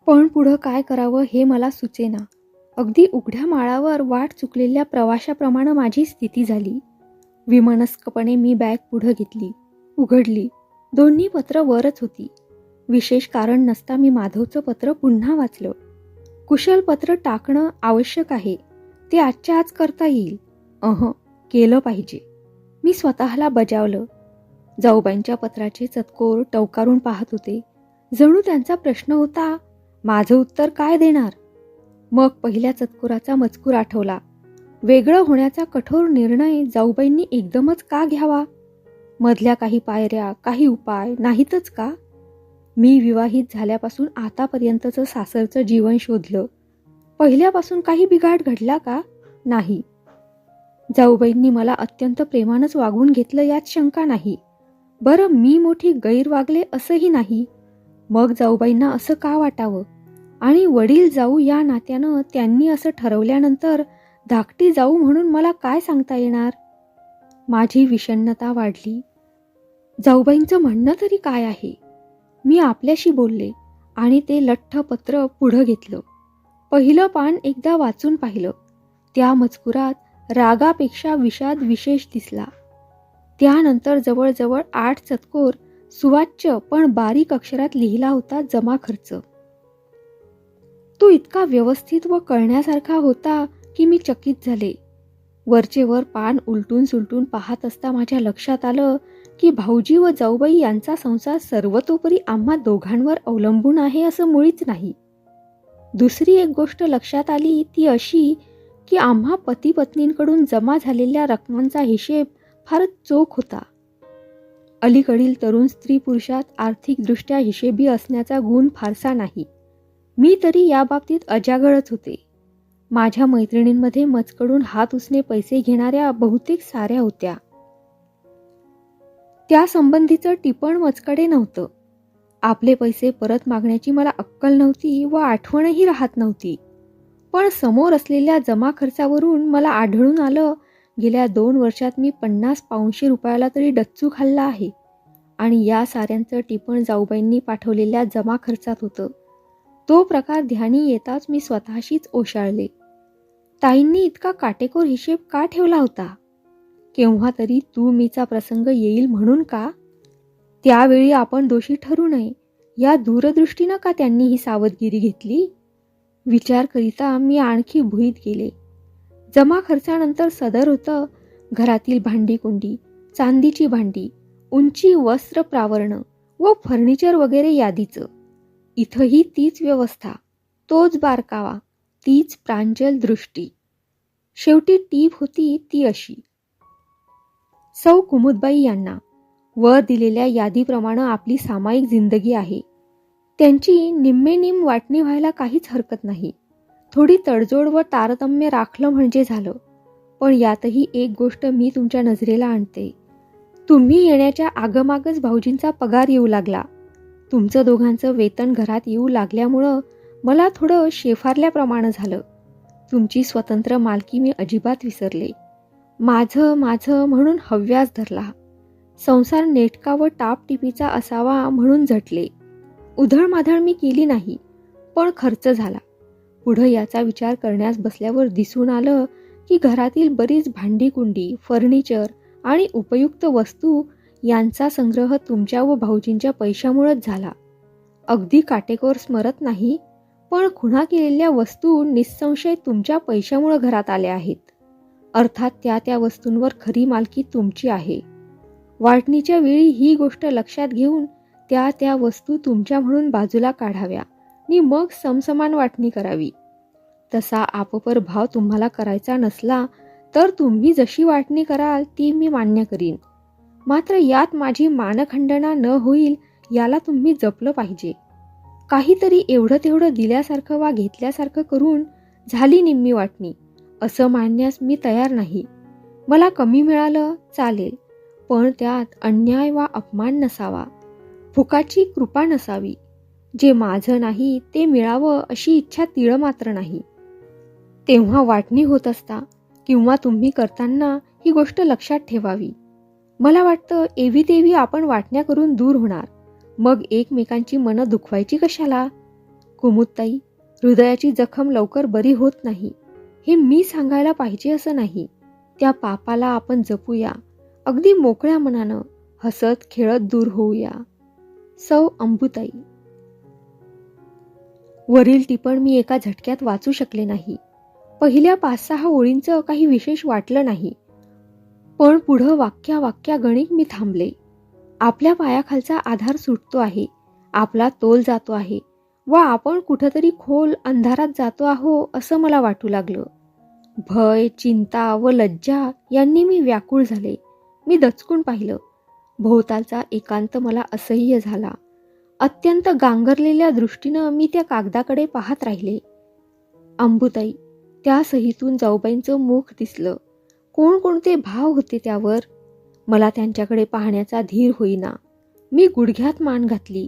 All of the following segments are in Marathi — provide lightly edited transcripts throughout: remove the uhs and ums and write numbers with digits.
पण पुढं काय करावं हे मला सुचेना. अगदी उघड्या माळावर वाट चुकलेल्या प्रवाशाप्रमाणे माझी स्थिती झाली. विमनस्कपणे मी बॅग पुढं घेतली, उघडली. दोन्ही पत्र वरच होती. विशेष कारण नसता मी माधवचं पत्र पुन्हा वाचलं. कुशल पत्र टाकणं आवश्यक आहे. ते आजच्या आज करता येईल. केलं पाहिजे. मी स्वतःला बजावलं. जाऊबाईंच्या पत्राचे चतकोर टवकारून पाहत होते. जणू त्यांचा प्रश्न होता, माझं उत्तर काय देणार? मग पहिल्या चतकोराचा मजकूर आठवला. वेगळं होण्याचा कठोर निर्णय जाऊबाईंनी एकदमच का घ्यावा? मधल्या काही पायऱ्या, काही उपाय नाहीतच का? मी विवाहित झाल्यापासून आतापर्यंतचं सासरचं जीवन शोधलं. पहिल्यापासून काही बिघाड घडला का? नाही. जाऊबाईंनी मला अत्यंत प्रेमानंच वागवून घेतलं यात शंका नाही. बरं, मी मोठी गैर वागले असंही नाही. मग जाऊबाईंना असं का वाटावं? आणि वडील जाऊ या नात्यानं त्यांनी असं ठरवल्यानंतर धाकटी जाऊ म्हणून मला काय सांगता येणार? माझी विषण्णता वाढली. जाऊबाईंचं म्हणणं तरी काय आहे? मी आपल्याशी बोलले आणि ते लठ्ठ पत्र पुढं घेतलं. पहिलं पान एकदा वाचून पाहिलं. त्या मजकुरात रागापेक्षा विषाद विशेष दिसला. त्यानंतर जवळजवळ 8 चतकोर सुवाच्य पण बारीक अक्षरात लिहिला होता जमा खर्च. तो इतका व्यवस्थित व कळण्यासारखा होता की मी चकित झाले. वरचे वर पान उलटून सुलटून पाहत असता माझ्या लक्षात आलं की भाऊजी व जाऊबाई यांचा संसार सर्वतोपरी आम्हा दोघांवर अवलंबून आहे असं मुळीच नाही. दुसरी एक गोष्ट लक्षात आली ती अशी की आम्हा पती पत्नींकडून जमा झालेल्या रकमांचा हिशेब फारच चोख होता. अलीकडील तरुण स्त्री पुरुषात आर्थिकदृष्ट्या हिशेबी असण्याचा गुण फारसा नाही. मी तरी या बाबतीत अजागळच होते. माझ्या मैत्रिणींमध्ये मजकडून हात उसने पैसे घेणाऱ्या बहुतेक साऱ्या होत्या. त्या संबंधीचं टिपण मजकडे नव्हतं. आपले पैसे परत मागण्याची मला अक्कल नव्हती व आठवणही राहत नव्हती. पण समोर असलेल्या जमा खर्चावरून मला आढळून आलं गेल्या 2 वर्षात मी 50-500 रुपयाला तरी डच्चू खाल्ला आहे. आणि या साऱ्यांचं टिपण जाऊबाईंनी पाठवलेल्या जमा खर्चात होतं. तो प्रकार ध्यानी येताच मी स्वतःशीच ओशाळले. ताईंनी इतका काटेकोर हिशेब का ठेवला होता? केव्हा तरी तू मीचा प्रसंग येईल म्हणून का? त्यावेळी आपण दोषी ठरू नये या दूरदृष्टीनं का त्यांनी ही सावधगिरी घेतली? विचार करिता मी आणखी भुईत गेले. जमा खर्चानंतर सदर होतं घरातील भांडी कुंडी, चांदीची भांडी, उंची वस्त्र प्रावरण व फर्निचर वगैरे यादीचं. इथंही तीच व्यवस्था, तोच बारकावा, तीच प्रांजल दृष्टी. शेवटी टीप होती ती अशी. सौ कुमुदबाई यांना वर दिलेल्या यादीप्रमाणे आपली सामायिक जिंदगी आहे. त्यांची निम्मेनिम वाटणी व्हायला काहीच हरकत नाही. थोडी तडजोड व तारतम्य राखलं म्हणजे झालं. पण यातही एक गोष्ट मी तुमच्या नजरेला आणते. तुम्ही येण्याच्या आगमागच भाऊजींचा पगार येऊ लागला. तुमचं दोघांचं वेतन घरात येऊ लागल्यामुळं मला थोडं शेफारल्याप्रमाणे झालं. तुमची स्वतंत्र मालकी मी अजिबात विसरले. माझं माझं म्हणून हव्यास धरला. संसार नेटका व टापटिपीचा असावा म्हणून झटले. उधळमाधळ मी केली नाही, पण खर्च झाला. पुढं याचा विचार करण्यास बसल्यावर दिसून आलं की घरातील बरीच भांडीकुंडी, फर्निचर आणि उपयुक्त वस्तू यांचा संग्रह तुमच्या व भाऊजींच्या पैशामुळेच झाला. अगदी काटेकोर स्मरत नाही, पण खुणा केलेल्या वस्तू निस्संशय तुमच्या पैशामुळे घरात आल्या आहेत. अर्थात त्या वस्तूंवर खरी मालकी तुमची आहे. वाटणीच्या वेळी ही गोष्ट लक्षात घेऊन त्या वस्तू तुमच्या म्हणून बाजूला काढाव्या आणि मग समसमान वाटणी करावी. तसा आपपर भाव तुम्हाला करायचा नसला तर तुम्ही जशी वाटणी कराल ती मी मान्य करीन. मात्र यात माझी मानखंडना न होईल याला तुम्ही जपलं पाहिजे. काहीतरी एवढं तेवढं दिल्यासारखं वा घेतल्यासारखं करून झाली निम्मी वाटणी असं मानण्यास मी तयार नाही. मला कमी मिळालं चालेल, पण त्यात अन्याय वा अपमान नसावा. फुकाची कृपा नसावी. जे माझं नाही ते मिळावं अशी इच्छा तिळ मात्र नाही. तेव्हा वाटणी होत असता किंवा तुम्ही करताना ही गोष्ट लक्षात ठेवावी. मला वाटतं एवी तेवी आपण वाटण्या करून दूर होणार. मग एकमेकांची मनं दुखवायची कशाला? कुमुदताई, हृदयाची जखम लवकर बरी होत नाही हे मी सांगायला पाहिजे असं नाही. त्या पापाला आपण जपूया, अगदी मोकळ्या मनानं हसत खेळत दूर होऊया. सौ अंबुताई. वरील टिपण मी एका झटक्यात वाचू शकले नाही. पहिल्या 5-6 ओळींचं काही विशेष वाटलं नाही, पण पुढं वाक्यागणिक मी थांबले. आपल्या पायाखालचा आधार सुटतो आहे, आपला तोल जातो आहे व आपण कुठंतरी खोल अंधारात जातो आहो असं मला वाटू लागलं. भय, चिंता व लज्जा यांनी मी व्याकुळ झाले. मी दचकून पाहिलं. भोवतालचा एकांत मला असह्य झाला. अत्यंत गांगरलेल्या दृष्टीनं मी त्या कागदाकडे पाहत राहिले. अंबुताई, त्या सहीतून जाऊबाईंचं मुख दिसलं. कोणकोणते भाव होते त्यावर. मला त्यांच्याकडे पाहण्याचा धीर होईना. मी गुडघ्यात मान घातली.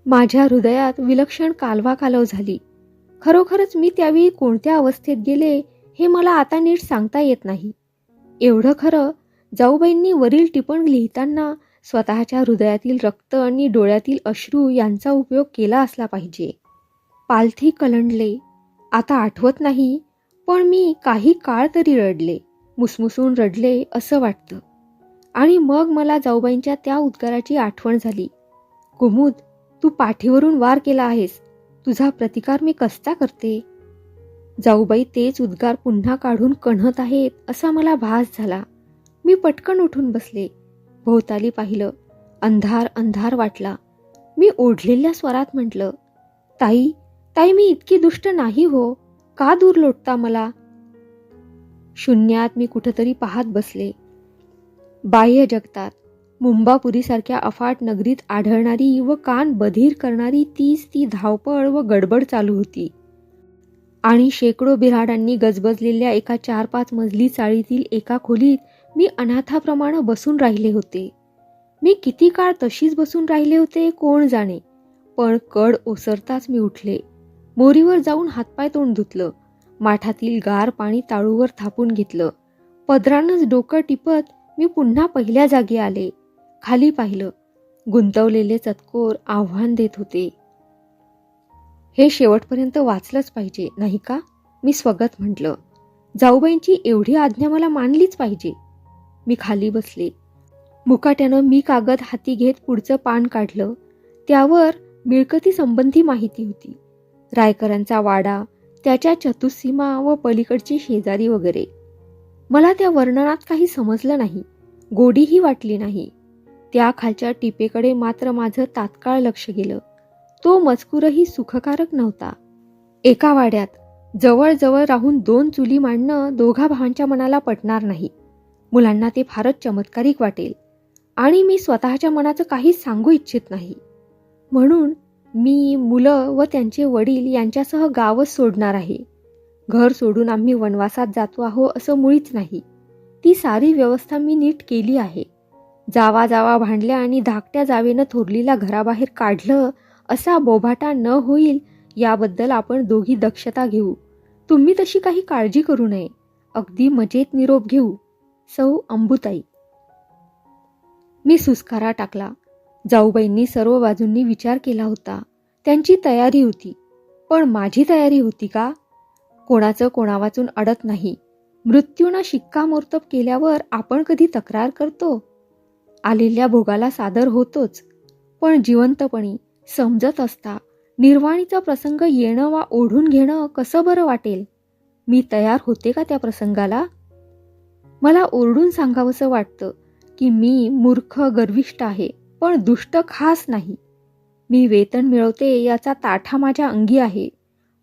माझ्या हृदयात विलक्षण कालवाकालव झाली. खरोखरच मी त्यावेळी कोणत्या अवस्थेत गेले हे मला आता नीट सांगता येत नाही. एवढं खरं, जाऊबाईंनी वरील टिपण लिहिताना स्वतःच्या हृदयातील रक्त आणि डोळ्यातील अश्रू यांचा उपयोग केला असला पाहिजे. पालथी कलंडले. आता आठवत नाही, पण मी काही काळ तरी रडले, मुसमुसून रडले असं वाटतं. आणि मग मला जाऊबाईंच्या त्या उद्गाराची आठवण झाली. कुमुद, तू पाठीवरून वार केला आहेस, तुझा प्रतिकार मी कसता करते. जाऊबाई तेच उद्गार पुन्हा काढून कण्हत आहेत असा मला भास झाला. मी पटकन उठून बसले. भोवताली पाहिलं. अंधार अंधार वाटला. मी ओढलेल्या स्वरात म्हटलं, ताई, ताई, मी इतकी दुष्ट नाही हो, का दूर लोटता मला. शून्यात मी कुठंतरी पाहत बसले. बाह्य जगतात मुंबापुरीसारख्या अफाट नगरीत आढळणारी व कान बधीर करणारी तीच ती धावपळ व गडबड चालू होती. आणि शेकडो बिऱ्हाडांनी गजबजलेल्या एका 4-5 मजली चाळीतील एका खोलीत मी अनाथाप्रमाणे बसून राहिले होते. मी किती काळ तशीच बसून राहिले होते कोण जाणे. पण कड ओसरताच मी उठले. मोरीवर जाऊन हातपाय तोंड धुतलं. माठातील गार पाणी ताळूवर थापून घेतलं. पदरानंच डोकं टिपत मी पुन्हा पहिल्या जागी आले. खाली पाहिलं. गुंतवलेले चतकोर आव्हान देत होते. हे शेवटपर्यंत वाचलंच पाहिजे नाही का, मी स्वगत म्हटलं. जाऊबाईंची एवढी आज्ञा मला मानलीच पाहिजे. मी खाली बसले. मुकाट्यानं मी कागद हाती घेत पुढचं पान काढलं. त्यावर मिळकती संबंधी माहिती होती. रायकरांचा वाडा, त्याच्या चतुस्सीमा व पलीकडची शेजारी वगैरे. मला त्या वर्णनात काही समजलं नाही, गोडीही वाटली नाही. त्या खालच्या टिपेकडे मात्र माझं तात्काळ लक्ष गेलं. तो मजकूरही सुखकारक नव्हता. एका वाड्यात जवळजवळ राहून 2 चुली मांडणं दोघा भावांच्या मनाला पटणार नाही. मुलांना ते फारच चमत्कारिक वाटेल आणि मी स्वतःच्या मनाचं काहीच सांगू इच्छित नाही. म्हणून मी, मुलं व त्यांचे वडील यांच्यासह गावच सोडणार आहे. घर सोडून आम्ही वनवासात जातो आहो असं मुळीच नाही. ती सारी व्यवस्था मी नीट केली आहे. जावा भांडल्या आणि धाकट्या जावेनं थोरलीला घराबाहेर काढलं असा बोभाटा न होईल याबद्दल आपण दोघी दक्षता घेऊ. तुम्ही तशी काही काळजी करू नये. अगदी मजेत निरोप घेऊ. सौ अंबुताई. मी सुस्कारा टाकला. जाऊबाईंनी सर्व बाजूंनी विचार केला होता. त्यांची तयारी होती. पण माझी तयारी होती का? कोणाचं कोणावाचून अडत नाही. मृत्यूनं शिक्कामोर्तब केल्यावर आपण कधी तक्रार करतो? आलेल्या भोगाला सादर होतोच. पण जिवंतपणी समजत असता निर्वाणीचा प्रसंग येणं वा ओढून घेणं कसं बरं वाटेल? मी तयार होते का त्या प्रसंगाला? मला ओरडून सांगावंसं वाटतं की मी मूर्ख गर्विष्ठ आहे, पण दुष्ट खास नाही. मी वेतन मिळवते याचा ताठा माझ्या अंगी आहे,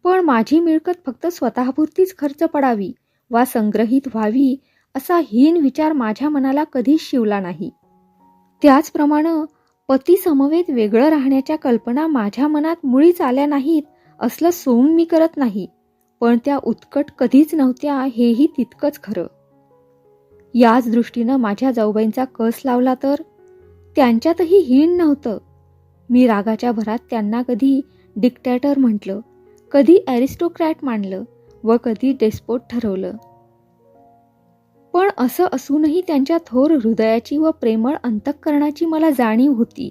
पण माझी मिळकत फक्त स्वतःपुरतीच खर्च पडावी वा संग्रहित व्हावी असा हीन विचार माझ्या मनाला कधीच शिवला नाही. त्याचप्रमाणे पती समवेत वेगळं राहण्याच्या कल्पना माझ्या मनात मुळीच आल्या नाहीत असलं सोंग मी करत नाही. पण त्या उत्कट कधीच नव्हत्या हेही तितकंच खरं. याच दृष्टीनं माझ्या जाऊबाईंचा कस लावला तर त्यांच्यातही हीन नव्हतं. मी रागाच्या भरात त्यांना कधी डिक्टॅटर म्हटलं, कधी ॲरिस्टोक्रॅट मानलं व कधी डेस्पोट ठरवलं. पण असं असूनही त्यांच्या थोर हृदयाची व प्रेमळ अंतःकरणाची मला जाणीव होती.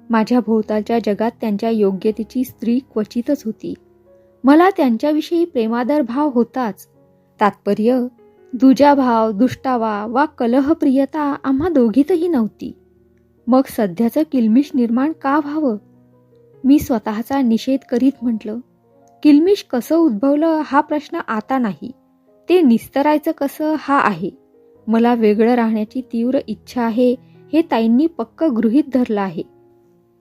माझ्या भोवतालच्या जगात त्यांच्या योग्यतेची स्त्री क्वचितच होती. मला त्यांच्याविषयी प्रेमादर भाव होताच. तात्पर्य दुजाभाव, दुष्टावा वा कलहप्रियता आम्हा दोघीतही नव्हती. मग सध्याचं किलमिश निर्माण का व्हावं? मी स्वतःचा निषेध करीत म्हटलं, किलमिश कसं उद्भवलं हा प्रश्न आता नाही, ते निस्तरायचं कसं हा आहे. मला वेगळं राहण्याची तीव्र इच्छा आहे हे ताईंनी पक्क गृहीत धरलं आहे.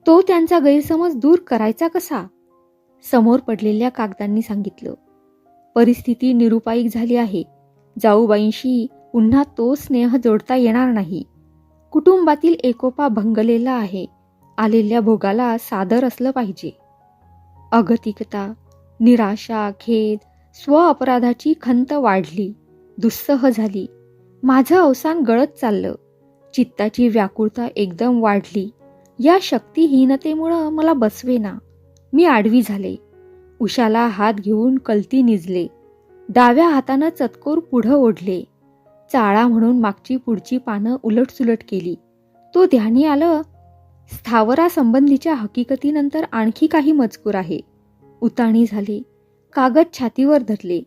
तो त्यांचा गैरसमज दूर करायचा कसा? समोर पडलेल्या कागदांनी सांगितलं. परिस्थिती निरुपायिक झाली आहे. जाऊबाईंशी पुन्हा तो स्नेह जोडता येणार नाही. कुटुंबातील एकोपा भंगलेला आहे. आलेल्या भोगाला सादर असलं पाहिजे. अगतिकता, निराशा, खेद, स्व अपराधाची खंत वाढली, दुस्सह झाली. माझं अवसान गळत चाललं. चित्ताची व्याकुळता एकदम वाढली. या शक्तिहीनतेमुळं मला बसवेना. मी आडवी झाले. उशाला हात घेऊन कलती निजले. डाव्या हातानं चतकोर पुढं ओढले. चाळा म्हणून मागची पुढची पानं उलटसुलट केली. तो ध्यानी आलं, स्थावरासंबंधीच्या हकीकतीनंतर आणखी काही मजकूर आहे. उताणी झाली. कागद छातीवर धरले.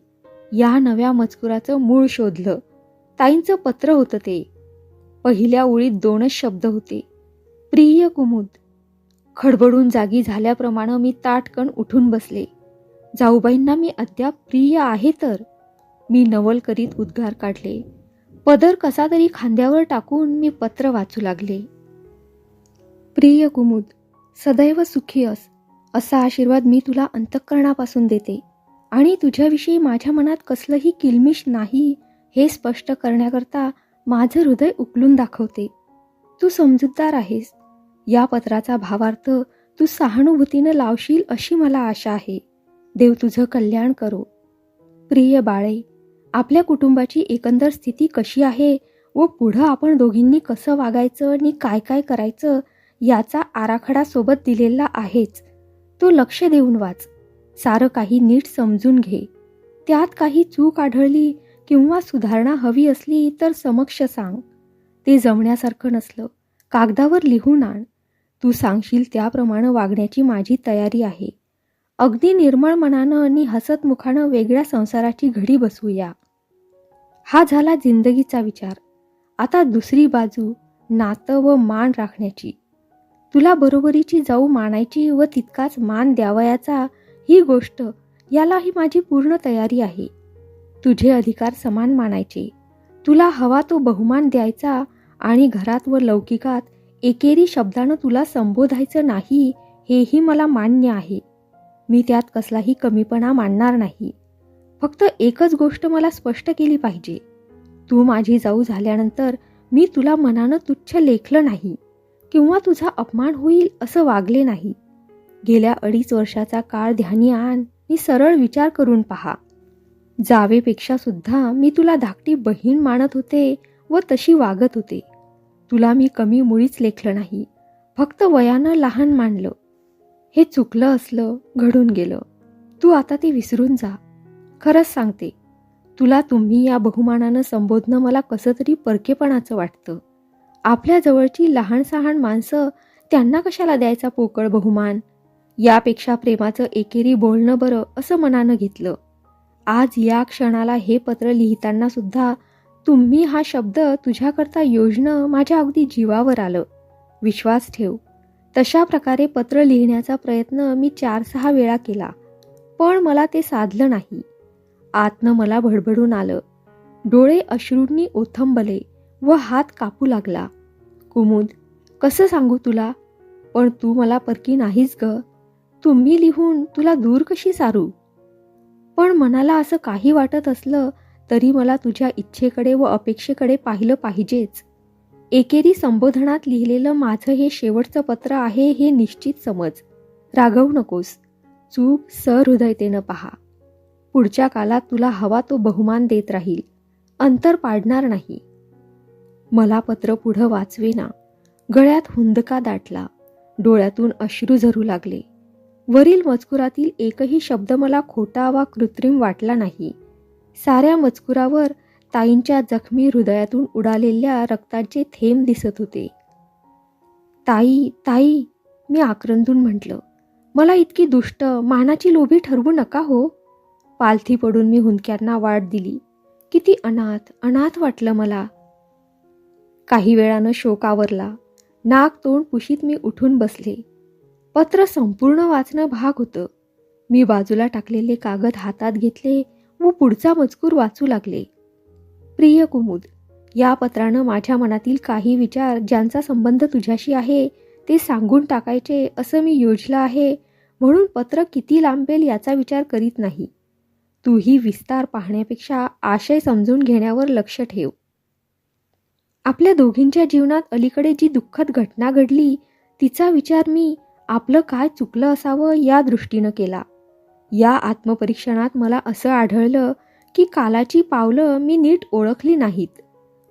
या नव्या मजकुराचं मूळ शोधलं. ताईंचं पत्र होतं ते. पहिल्या ओळीत 2च शब्द होते, प्रिय कुमुद. खडबडून जागी झाल्याप्रमाणे मी ताटकन उठून बसले. जाऊबाईंना मी अद्याप प्रिय आहे तर? मी नवल करीत उद्गार काढले. पदर कसा तरी खांद्यावर टाकून मी पत्र वाचू लागले. प्रिय कुमुद, सदैव सुखी अस, असा आशीर्वाद मी तुला अंतःकरणापासून देते आणि तुझ्याविषयी माझ्या मनात कसलंही किलमिश नाही हे स्पष्ट करण्याकरता माझं हृदय उकलून दाखवते. तू समजूतदार आहेस. या पत्राचा भावार्थ तू सहानुभूतीनं लावशील अशी मला आशा आहे. देव तुझं कल्याण करो. प्रिय बाळे, आपल्या कुटुंबाची एकंदर स्थिती कशी आहे व पुढं आपण दोघींनी कसं वागायचं आणि काय काय करायचं याचा आराखडा सोबत दिलेला आहेच. तो लक्ष देऊन वाच. सारं काही नीट समजून घे. त्यात काही चूक आढळली किंवा सुधारणा हवी असली तर समक्ष सांग. ते जमण्यासारखं नसलं कागदावर लिहून आण. तू सांगशील त्याप्रमाणे वागण्याची माझी तयारी आहे. अगदी निर्मळ मनानं आणि हसत मुखानं वेगळ्या संसाराची घडी बसवूया. हा झाला जिंदगीचा विचार. आता दुसरी बाजू, नातं व मान राखण्याची. तुला बरोबरीची जाऊ मानायची व तितकाच मान द्यावयाचा ही गोष्ट, यालाही माझी पूर्ण तयारी आहे. तुझे अधिकार समान मानायचे. तुला हवा तो बहुमान द्यायचा आणि घरात व लौकिकात एकेरी शब्दानं तुला संबोधायचं नाही हेही मला मान्य आहे. मी त्यात कसलाही कमीपणा मानणार नाही. फक्त एकच गोष्ट मला स्पष्ट केली पाहिजे. तू माझी जाऊ झाल्यानंतर मी तुला मनानं तुच्छ लेखलं नाही किंवा तुझा अपमान होईल असं वागले नाही. गेल्या 2.5 वर्षाचा काळ ध्यानी आण आणि सरळ विचार करून पहा. जावेपेक्षा सुद्धा मी तुला धाकटी बहीण मानत होते व तशी वागत होते. तुला मी कमी मुळीच लेखलं नाही, फक्त वयानं लहान मानलं. हे चुकलं असलं, घडून गेलं. तू आता ते विसरून जा. खरंच सांगते, तुला तुम्ही या बहुमानानं संबोधणं मला कसं तरी परकेपणाचं वाटतं. आपल्या जवळची लहान सहान माणसं, त्यांना कशाला द्यायचा पोकळ बहुमान? यापेक्षा प्रेमाचं एकेरी बोलणं बरं असं मनानं घेतलं. आज या क्षणाला हे पत्र लिहिताना सुद्धा तुम्ही हा शब्द तुझ्याकरता योजणं माझ्या अगदी जीवावर आलं. विश्वास ठेव, तशा प्रकारे पत्र लिहिण्याचा प्रयत्न मी 4-6 वेळा केला, पण मला ते साधलं नाही. आतनं मला भडभडून आलं. डोळे अश्रूंनी ओथंबले व हात कापू लागला. कुमुद, कसं सांगू तुला? पण तू मला परकी नाहीस ग. तुम्ही लिहून तुला दूर कशी सारू? पण मनाला असं काही वाटत असलं तरी मला तुझ्या इच्छेकडे व अपेक्षेकडे पाहिलं पाहिजेच. एकेरी संबोधनात लिहिलेलं माझं हे शेवटचं पत्र आहे हे निश्चित समज. रागवू नकोस. चूक सहृदयतेनं पहा. पुढच्या काळात तुला हवा तो बहुमान देत राहील, अंतर पाडणार नाही. मला पत्र पुढं वाचवेना. गळ्यात हुंदका दाटला. डोळ्यातून अश्रू झरू लागले. वरील मजकुरातील एकही शब्द मला खोटा वा कृत्रिम वाटला नाही. साऱ्या मजकुरावर ताईंच्या जखमी हृदयातून उडालेल्या रक्ताचे थेंब दिसत होते. ताई, ताई, मी आक्रंदून म्हटलं. मला इतकी दुष्ट, मानाची लोभी ठरवू नका हो. पालथी पडून मी हुंदक्यांना वाट दिली. किती अनाथ अनाथ वाटलं मला. काही वेळानं शोक आवरला. नाक तोंड पुशीत मी उठून बसले. पत्र संपूर्ण वाचणं भाग होतं. मी बाजूला टाकलेले कागद हातात घेतले व पुढचा मजकूर वाचू लागले. प्रिय कुमुद, या पत्रानं माझ्या मनातील काही विचार ज्यांचा संबंध तुझ्याशी आहे ते सांगून टाकायचे असं मी योजलं आहे, म्हणून पत्र किती लांबेल याचा विचार करीत नाही. तूही विस्तार पाहण्यापेक्षा आशय समजून घेण्यावर लक्ष ठेव. आपल्या दोघींच्या जीवनात अलीकडे जी दुःखद घटना घडली तिचा विचार मी आपलं काय चुकलं असावं या दृष्टीनं केला. या आत्मपरीक्षणात मला असं आढळलं की कालाची पावलं मी नीट ओळखली नाहीत.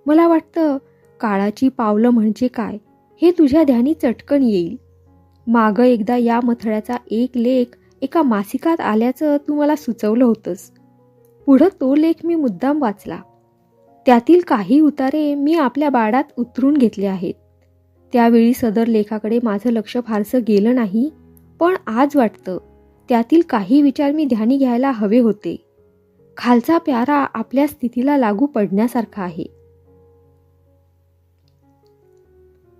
मला वाटतं काळाची पावलं म्हणजे काय हे तुझ्या ध्यानी चटकन येईल. मागं एकदा या मथळ्याचा एक लेख एका मासिकात आल्याचं तू मला सुचवलं होतंस. पुढं तो लेख मी मुद्दाम वाचला. त्यातील काही उतारे मी आपल्या बाडात उतरून घेतले आहेत. त्यावेळी सदर लेखाकडे माझं लक्ष फारसं गेलं नाही, पण आज वाटतं त्यातील काही विचार मी ध्यानी घ्यायला हवे होते. खालचा प्यारा आपल्या स्थितीला लागू पडण्यासारखा आहे.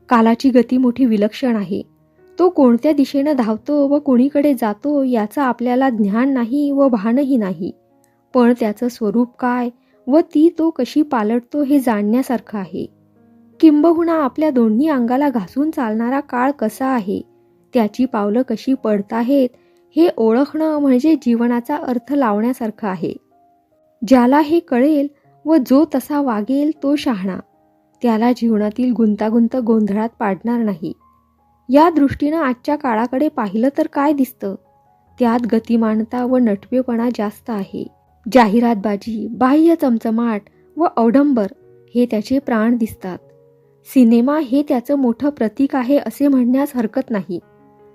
कालाची गती मोठी विलक्षण आहे. तो कोणत्या दिशेनं धावतो व कोणीकडे जातो याचं आपल्याला ज्ञान नाही व भानही नाही, पण त्याचं स्वरूप काय व ती तो कशी पालटतो हे जाणण्यासारखं आहे. किंबहुना आपल्या दोन्ही अंगाला घासून चालणारा काळ कसा आहे, त्याची पावलं कशी पडताहेत हे ओळखणं म्हणजे जीवनाचा अर्थ लावण्यासारखं आहे. ज्याला हे कळेल व जो तसा वागेल तो शहाणा, त्याला जीवनातील गुंतागुंत गोंधळात पाडणार नाही. या दृष्टीनं आजच्या काळाकडे पाहिलं तर काय दिसतं? त्यात गतिमानता व नटवेपणा जास्त आहे. जाहिरातबाजी, बाह्य चमचमाट व अवडंबर हे त्याचे प्राण दिसतात. सिनेमा हे त्याचं मोठं प्रतीक आहे असे म्हणण्यास हरकत नाही.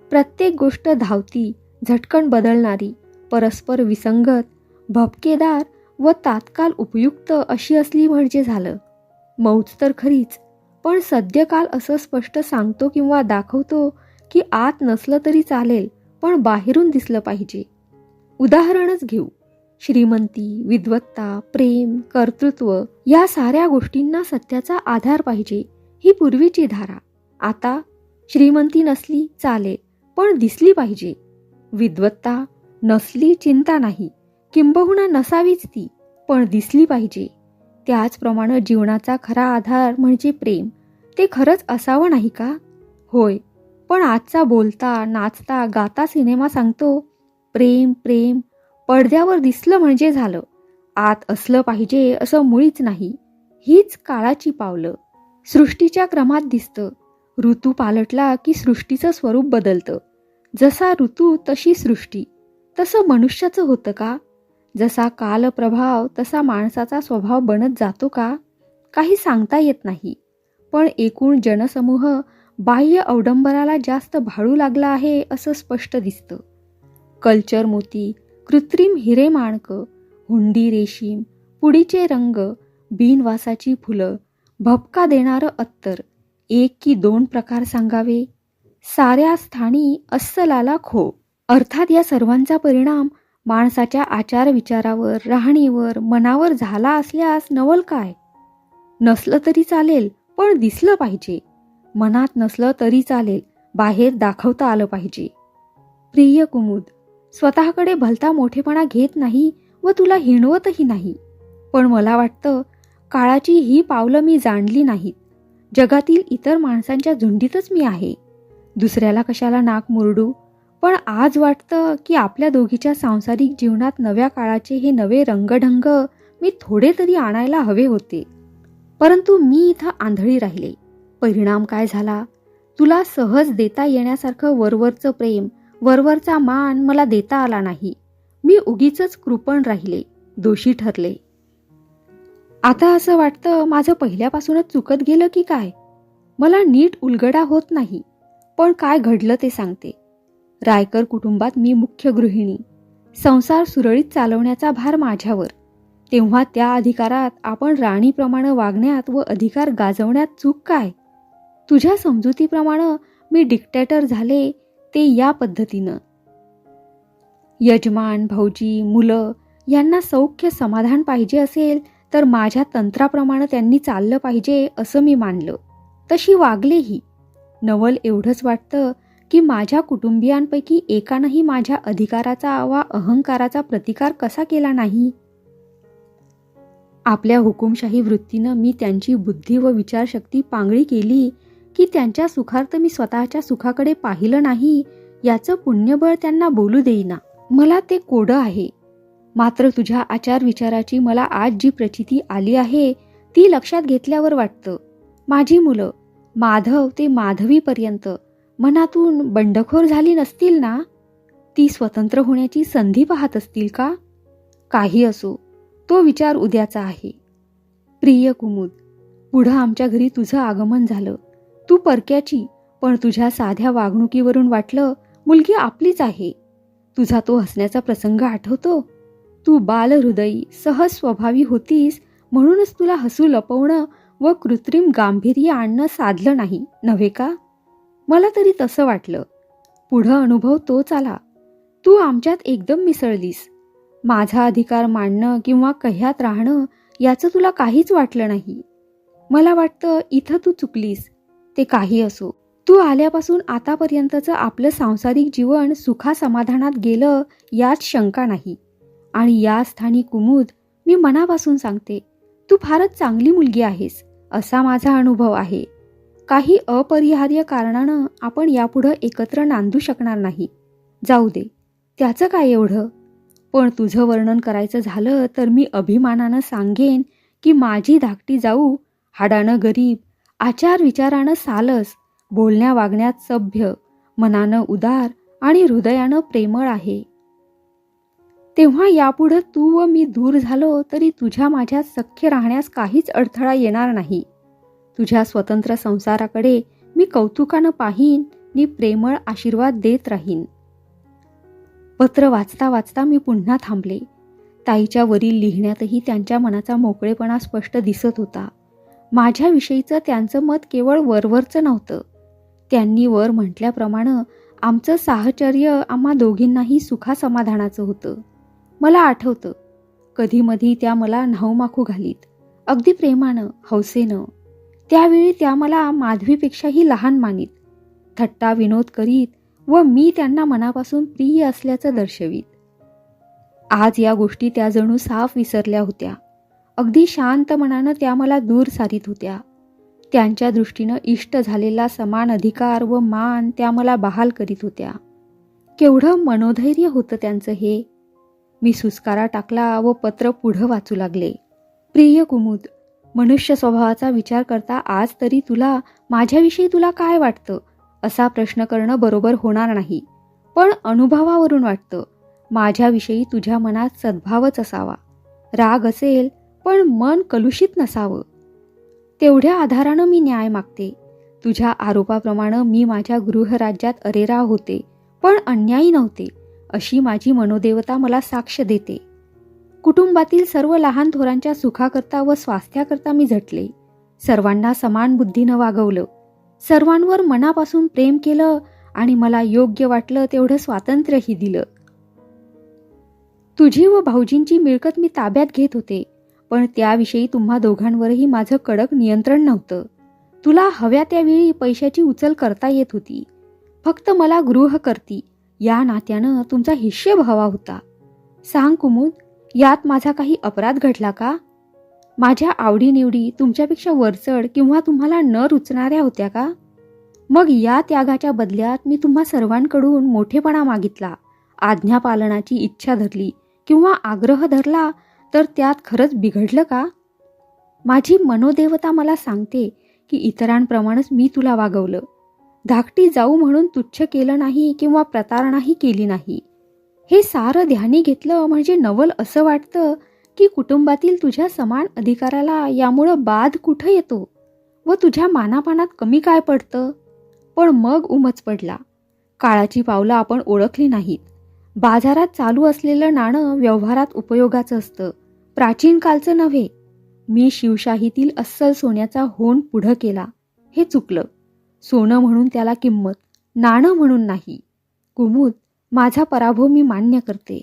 प्रत्येक गोष्ट धावती, झटकन बदलणारी, परस्पर विसंगत, भपकेदार व तात्काळ उपयुक्त अशी असली म्हणजे झालं. मौज तर खरीच, पण सद्यकाल असं स्पष्ट सांगतो किंवा दाखवतो की आत नसलं तरी चालेल, पण बाहेरून दिसलं पाहिजे. उदाहरणच घेऊ. श्रीमंती, विद्वत्ता, प्रेम, कर्तृत्व या साऱ्या गोष्टींना सत्याचा आधार पाहिजे, ही पूर्वीची धारा. आता श्रीमंती नसली चालेल, पण दिसली पाहिजे. विद्वत्ता नसली चिंता नाही, किंबहुना नसावीच ती, पण दिसली पाहिजे. त्याचप्रमाणे जीवनाचा खरा आधार म्हणजे प्रेम. ते खरंच असावं नाही का? होय, पण आजचा बोलता, नाचता, गाता सिनेमा सांगतो प्रेम प्रेम, पडद्यावर दिसलं म्हणजे झालं. आत असलं पाहिजे असं मुळीच नाही. हीच काळाची पावलं. सृष्टीच्या क्रमात दिसतं. ऋतू पालटला की सृष्टीचं स्वरूप बदलतं. जसा ऋतू तशी सृष्टी. तसं मनुष्याचं होतं का? जसा कालप्रभाव तसा माणसाचा स्वभाव बनत जातो का? काही सांगता येत नाही. पण एकूण जनसमूह बाह्य अवडंबराला जास्त भाळू लागला आहे असं स्पष्ट दिसतं. कल्चर मोती, कृत्रिम हिरे माणकं, हुंडी रेशीम, पुडीचे रंग, बिनवासाची फुलं, भपका देणारं अत्तर, एक की दोन प्रकार सांगावे? साऱ्या स्थानी अस्सलाला खो. अर्थात या सर्वांचा परिणाम माणसाच्या आचार विचारावर, राहणीवर, मनावर झाला असल्यास नवल काय? नसलं तरी चालेल, पण दिसलं पाहिजे. मनात नसलं तरी चालेल, बाहेर दाखवता आलं पाहिजे. प्रिय कुमुद, स्वतःकडे भलता मोठेपणा घेत नाही व तुला हिणवतही नाही, पण मला वाटतं काळाची ही पावलं मी जाणली नाहीत. जगातील इतर माणसांच्या झुंडीतच मी आहे. दुसऱ्याला कशाला नाक मुरडू, पण आज वाटतं की आपल्या दोघीच्या सांसारिक जीवनात नव्या काळाचे हे नवे रंगढंग मी थोडे तरी आणायला हवे होते. परंतु मी इथं आंधळी राहिले. परिणाम काय झाला? तुला सहज देता येण्यासारखं वरवरचं प्रेम, वरवरचा मान मला देता आला नाही. मी उगीचच कृपण राहिले, दोषी ठरले. आता असं वाटतं माझं पहिल्यापासूनच चुकत गेलं की काय? मला नीट उलगडा होत नाही, पण काय घडलं ते सांगते. रायकर कुटुंबात मी मुख्य गृहिणी. संसार सुरळीत चालवण्याचा भार माझ्यावर. तेव्हा त्या अधिकारात आपण राणीप्रमाणे वागण्यात व अधिकार गाजवण्यात चूक काय? तुझ्या समजुतीप्रमाणे मी डिक्टेटर झाले ते या पद्धतीनं. यजमान, भाऊजी, मुलं यांना सौख्य समाधान पाहिजे असेल तर माझ्या तंत्राप्रमाणे त्यांनी चाललं पाहिजे असं मी मानलं. तशी वागलेही. नवल एवढंच वाटतं की माझ्या कुटुंबियांपैकी एकानंही माझ्या अधिकाराचा वा अहंकाराचा प्रतिकार कसा केला नाही. आपल्या हुकुमशाही वृत्तीनं मी त्यांची बुद्धी व विचारशक्ती पांगळी केली की त्यांच्या सुखार्थ मी स्वतःच्या सुखाकडे पाहिलं नाही याचं पुण्यबळ त्यांना बोलू देईना. मला ते कोडं आहे. मात्र तुझ्या आचार विचाराची मला आज जी प्रचिती आली आहे ती लक्षात घेतल्यावर वाटतं, माझी मुलं माधव ते माधवीपर्यंत मनातून बंडखोर झाली नसतील ना? ती स्वतंत्र होण्याची संधी पाहत असतील का? काही असो, तो विचार उद्याचा आहे. प्रिय कुमुद, पुढं आमच्या घरी तुझं आगमन झालं. तू परक्याची, पण तुझ्या साध्या वागणुकीवरून वाटलं मुलगी आपलीच आहे. तुझा तो हसण्याचा प्रसंग आठवतो? तू बालहृदयी सहज स्वभावी होतीस म्हणूनच तुला हसू लपवणं व कृत्रिम गांभीर्य आणणं साधलं नाही, नव्हे का? मला तरी तसं वाटलं. पुढं अनुभव तोच आला. तू आमच्यात एकदम मिसळलीस. माझा अधिकार मांडणं किंवा कह्यात राहणं याचं तुला काहीच वाटलं नाही. मला वाटतं इथं तू चुकलीस. ते काही असो, तू आल्यापासून आतापर्यंतचं आपलं सांसारिक जीवन सुखासमाधानात गेलं यात शंका नाही. आणि या स्थानी कुमुद, मी मनापासून सांगते, तू फारच चांगली मुलगी आहेस असा माझा अनुभव आहे. काही अपरिहार्य कारणानं आपण यापुढं एकत्र नांदू शकणार नाही. जाऊ दे, त्याचं काय एवढं. पण तुझं वर्णन करायचं झालं तर मी अभिमानानं सांगेन की माझी धाकटी जाऊ हाडानं गरीब, आचार विचारानं सालस, बोलण्या वागण्यात सभ्य, मनानं उदार आणि हृदयानं प्रेमळ आहे. तेव्हा यापुढं तू व मी दूर झालो तरी तुझ्या माझ्यात सख्य राहण्यास काहीच अडथळा येणार नाही. तुझ्या स्वतंत्र संसाराकडे मी कौतुकानं पाहीन नि प्रेमळ आशीर्वाद देत राहीन. पत्र वाचता वाचता मी पुन्हा थांबले. ताईच्या वरील लिहिण्यातही त्यांच्या मनाचा मोकळेपणा स्पष्ट दिसत होता. माझ्याविषयीचं त्यांचं मत केवळ वरवरचं नव्हतं. त्यांनी वर म्हटल्याप्रमाणे आमचं साहचर्य आम्हा दोघींनाही सुखासमाधानाचं होतं. मला आठवतं, कधीमधी त्या मला न्हाऊमाखू घालीत, अगदी प्रेमानं, हौसेनं. त्यावेळी त्या मला माधवीपेक्षाही लहान मानीत, थट्टा विनोद करीत व मी त्यांना मनापासून प्रिय असल्याचं दर्शवीत. आज या गोष्टी त्या जणू साफ विसरल्या होत्या. अगदी शांत मनानं त्या मला दूर सारीत होत्या. त्यांच्या दृष्टीनं इष्ट झालेला समान अधिकार व मान त्या मला बहाल करीत होत्या. केवढं मनोधैर्य होतं त्यांचं हे. मी सुस्कारा टाकला व पत्र पुढं वाचू लागले. प्रिय कुमुद, मनुष्य स्वभावाचा विचार करता आज तरी तुला माझ्याविषयी तुला काय वाटतं असा प्रश्न करणं बरोबर होणार नाही. पण अनुभवावरून वाटतं, माझ्याविषयी तुझ्या मनात सद्भावच असावा. राग असेल पण मन कलुषित नसावं. तेवढ्या आधारानं मी न्याय मागते. तुझ्या आरोपाप्रमाणे मी माझ्या गृहराज्यात अरेराव होते, पण अन्यायी नव्हते अशी माझी मनोदेवता मला साक्ष देते. कुटुंबातील सर्व लहान थोरांच्या सुखाकरता व स्वास्थ्याकरता मी झटले. सर्वांना समान बुद्धीनं वागवलं. सर्वांवर मनापासून प्रेम केलं आणि मला योग्य वाटलं तेवढं स्वातंत्र्यही दिलं. तुझी व भाऊजींची मिळकत मी ताब्यात घेत होते, पण त्याविषयी तुम्हा दोघांवरही माझं कडक नियंत्रण नव्हतं. तुला हव्या त्यावेळी पैशाची उचल करता येत होती. फक्त मला गृहकर्ती या नात्यानं तुमचा हिशेब हवा होता. सांग कुमुद, यात माझा काही अपराध घडला का? माझ्या आवडीनिवडी तुमच्यापेक्षा वरचढ किंवा तुम्हाला न रुचणाऱ्या होत्या का? मग या त्यागाच्या बदल्यात मी तुम्हा सर्वांकडून मोठेपणा मागितला, आज्ञापालनाची इच्छा धरली किंवा आग्रह धरला तर त्यात खरंच बिघडलं का? माझी मनोदेवता मला सांगते की इतरांप्रमाणेच मी तुला वागवलं. धाकटी जाऊ म्हणून तुच्छ केलं नाही किंवा प्रतारणाही केली नाही. हे सारं ध्यानी घेतलं म्हणजे नवल असं वाटतं की कुटुंबातील तुझ्या समान अधिकाराला यामुळं बाध कुठं येतो व तुझ्या मानापानात कमी काय पडतं. पण मग उमच पडला. काळाची पावलं आपण ओळखली नाहीत. बाजारात चालू असलेलं नाणं व्यवहारात उपयोगाचं असतं, प्राचीन कालचं नव्हे. मी शिवशाहीतील अस्सल सोन्याचा होन पुढं केला, हे चुकलं. सोनं म्हणून त्याला किंमत, नाणं म्हणून नाही. कुमुद, माझा पराभव मी मान्य करते.